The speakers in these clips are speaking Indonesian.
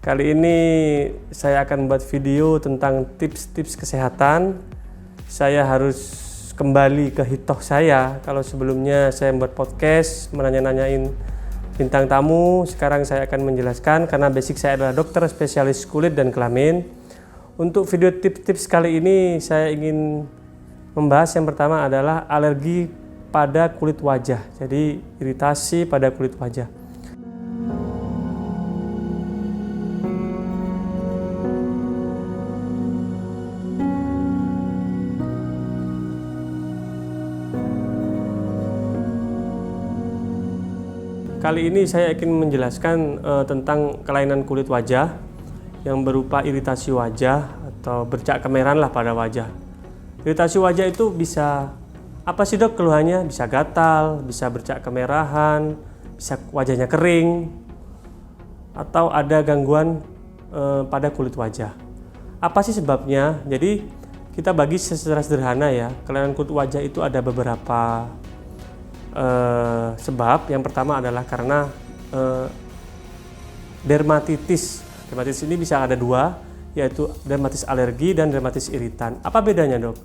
Kali ini saya akan buat video tentang tips-tips kesehatan. Saya harus kembali ke hitoh saya. Kalau sebelumnya saya membuat podcast menanya-nanyain bintang tamu, sekarang saya akan menjelaskan karena basic saya adalah dokter spesialis kulit dan kelamin. Untuk video tips-tips kali ini saya ingin membahas yang pertama adalah alergi pada kulit wajah. Jadi iritasi pada kulit wajah. Kali ini saya ingin menjelaskan tentang kelainan kulit wajah yang berupa iritasi wajah atau bercak kemerahan lah pada wajah. Iritasi wajah itu bisa apa sih dok keluhannya? Bisa gatal, bisa bercak kemerahan, bisa wajahnya kering, atau ada gangguan pada kulit wajah. Apa sih sebabnya? Jadi kita bagi secara sederhana ya, kelainan kulit wajah itu ada beberapa sebab. Yang pertama adalah karena dermatitis. Dermatitis ini bisa ada dua, yaitu dermatitis alergi dan dermatitis iritan. Apa bedanya dok?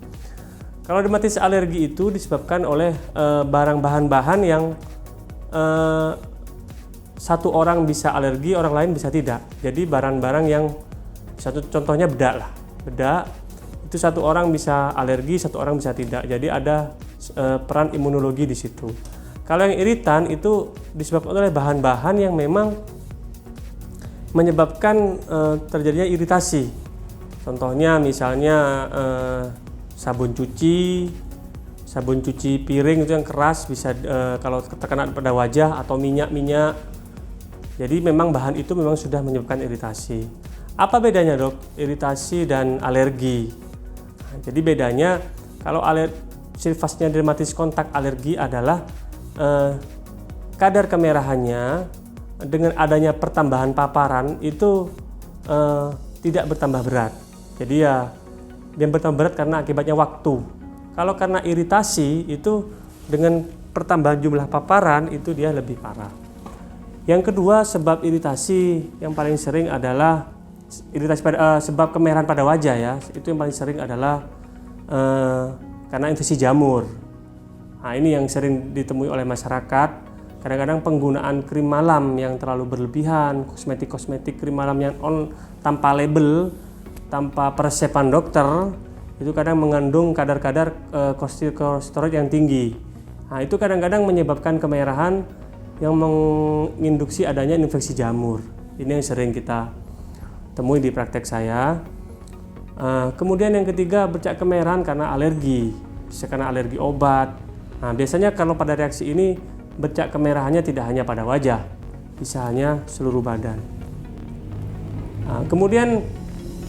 Kalau dermatitis alergi itu disebabkan oleh bahan-bahan yang satu orang bisa alergi, orang lain bisa tidak. Jadi barang-barang yang contohnya bedak lah. Bedak itu satu orang bisa alergi, satu orang bisa tidak. Jadi ada peran imunologi di situ. Kalau yang iritan itu disebabkan oleh bahan-bahan yang memang menyebabkan terjadinya iritasi. Contohnya misalnya sabun cuci piring itu yang keras bisa kalau terkena pada wajah, atau minyak. Jadi memang bahan itu memang sudah menyebabkan iritasi. Apa bedanya dok? Iritasi dan alergi. Nah, jadi bedanya kalau ciri khasnya dermatitis kontak alergi adalah kadar kemerahannya dengan adanya pertambahan paparan itu tidak bertambah berat. Jadi ya dia bertambah berat karena akibatnya waktu. Kalau karena iritasi itu dengan pertambahan jumlah paparan itu dia lebih parah. Yang kedua sebab iritasi yang paling sering adalah sebab kemerahan pada wajah ya. Itu yang paling sering adalah karena infeksi jamur. Nah, ini yang sering ditemui oleh masyarakat. Kadang-kadang penggunaan krim malam yang terlalu berlebihan, kosmetik krim malam yang tanpa label, tanpa peresepan dokter, itu kadang mengandung kadar-kadar kortikosteroid yang tinggi. Nah, itu kadang-kadang menyebabkan kemerahan yang menginduksi adanya infeksi jamur. Ini yang sering kita temui di praktek saya. Kemudian yang ketiga bercak kemerahan karena alergi, bisa karena alergi obat. Nah, biasanya kalau pada reaksi ini bercak kemerahannya tidak hanya pada wajah, bisa hanya seluruh badan. Nah, kemudian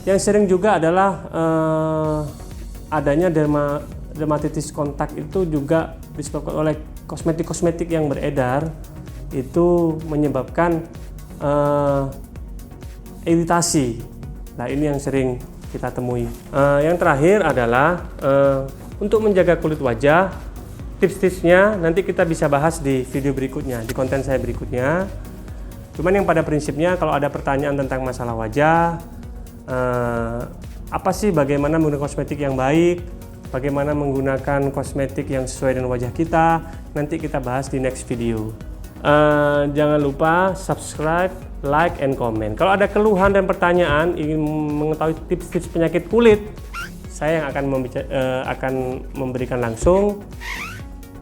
yang sering juga adalah adanya dermatitis kontak itu juga disebabkan oleh kosmetik yang beredar, itu menyebabkan iritasi. Nah, ini yang sering kita temui. Yang terakhir adalah untuk menjaga kulit wajah, tips-tipsnya nanti kita bisa bahas di video berikutnya, di konten saya berikutnya. Cuman yang pada prinsipnya kalau ada pertanyaan tentang masalah wajah, apa sih bagaimana menggunakan kosmetik yang baik, bagaimana menggunakan kosmetik yang sesuai dengan wajah kita, nanti kita bahas di next video. Jangan lupa subscribe, like, and comment. Kalau ada keluhan dan pertanyaan, ingin mengetahui tips-tips penyakit kulit, saya yang akan memberikan langsung.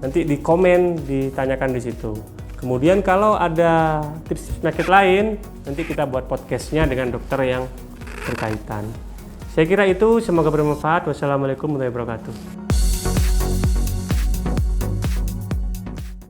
Nanti di komen ditanyakan di situ. Kemudian kalau ada tips penyakit lain, nanti kita buat podcastnya dengan dokter yang berkaitan. Saya kira itu, semoga bermanfaat. Wassalamualaikum warahmatullahi wabarakatuh.